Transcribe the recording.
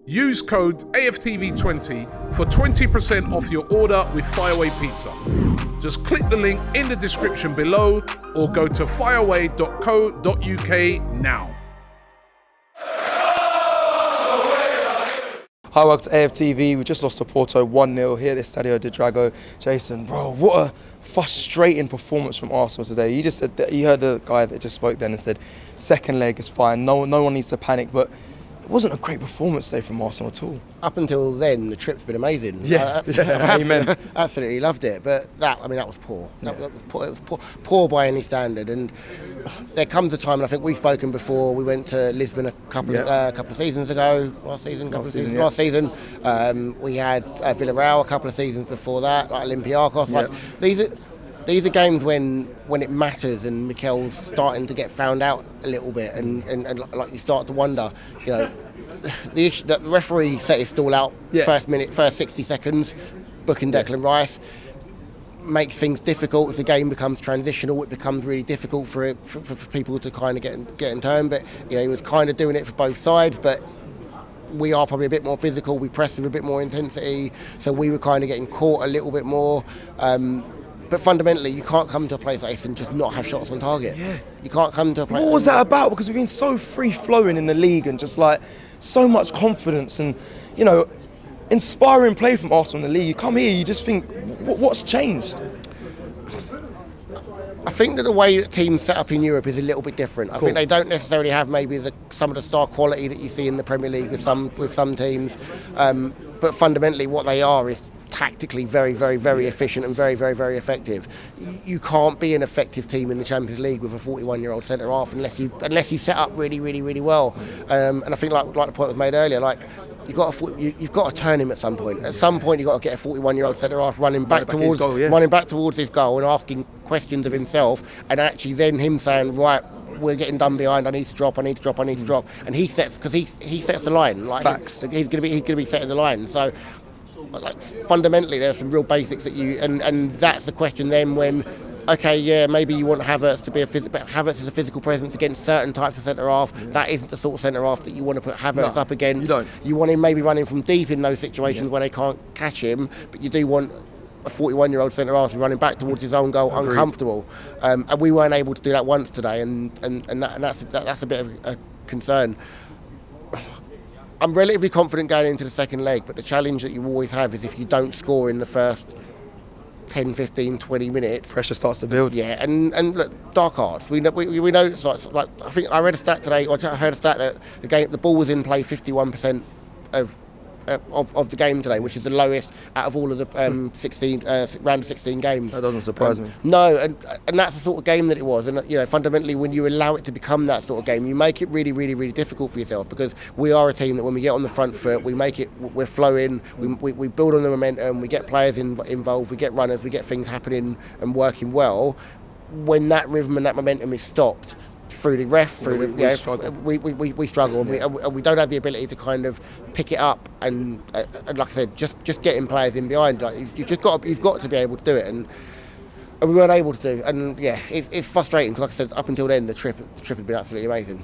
Use code AFTV20 for 20% off your order with Fireaway Pizza. Just click the link in the description below or go to fireaway.co.uk now. Hi, welcome to AFTV. We just lost to Porto 1-0 here at the Estadio de Dragão. Jason, bro, what a frustrating performance from Arsenal today. You just said that, you heard the guy that just spoke then and said second leg is fine, no one needs to panic, but it wasn't a great performance today from Arsenal at all. Up until then, the trip's been amazing. Yeah, amen. Absolutely loved it, but that was poor. That was poor. It was poor by any standard. And there comes a time, and I think we've spoken before. We went to Lisbon a couple of seasons ago. Last season. We had Villarreal a couple of seasons before that, like Olympiacos. Yeah. Like these are games when it matters, and Mikel's starting to get found out a little bit, and like you start to wonder, you know, the issue that the referee set his stall out first 60 seconds, booking Declan Rice, makes things difficult. If the game becomes transitional, it becomes really difficult for people to kind of get in turn. But you know, he was kind of doing it for both sides, but we are probably a bit more physical. We press with a bit more intensity, so we were kind of getting caught a little bit more. But fundamentally, you can't come to a place like this and just not have shots on target. Yeah. You can't come to a place. What was that about? Because we've been so free-flowing in the league and just like so much confidence and, you know, inspiring play from Arsenal in the league. You come here, you just think, what's changed? I think that the way that teams set up in Europe is a little bit different. I think they don't necessarily have maybe some of the star quality that you see in the Premier League with some teams. But fundamentally, what they are is tactically very, very, very efficient and very, very, very effective. You can't be an effective team in the Champions League with a 41-year-old centre half unless you set up really, really, really well. And I think like the point was made earlier, like you've got to turn him at some point. At some point, you've got to get a 41-year-old centre half running back towards his goal and asking questions of himself, and actually then him saying, right, we're getting done behind. I need to drop. And he sets the line. Like Facts. He's going to be setting the line. So, like fundamentally, there's some real basics that and that's the question then when, okay, yeah, maybe you want Havertz to be but Havertz is a physical presence against certain types of centre half. Yeah. That isn't the sort of centre half that you want to put Havertz up against. You don't. You want him maybe running from deep in those situations where they can't catch him, but you do want a 41-year-old centre half running back towards his own goal, uncomfortable. And we weren't able to do that once today, and that's a bit of a concern. I'm relatively confident going into the second leg, but the challenge that you always have is if you don't score in the first 10, 15, 20 minutes, Pressure starts to build. Yeah, and look, dark arts. We know it's like I think I read a stat today, or I heard a stat that the ball was in play 51% of the game today, which is the lowest out of all of the round of 16 games. That doesn't surprise me. No, and that's the sort of game that it was. And you know, fundamentally, when you allow it to become that sort of game, you make it really, really, really difficult for yourself, because we are a team that when we get on the front foot, we're flowing, we build on the momentum, we get players involved, we get runners, we get things happening and working well. When that rhythm and that momentum is stopped through the ref, we struggle, and we don't have the ability to kind of pick it up and like I said, just getting players in behind. Like you've got to be able to do it, and we weren't able to do. And yeah, it's frustrating because, like I said, up until then the trip had been absolutely amazing.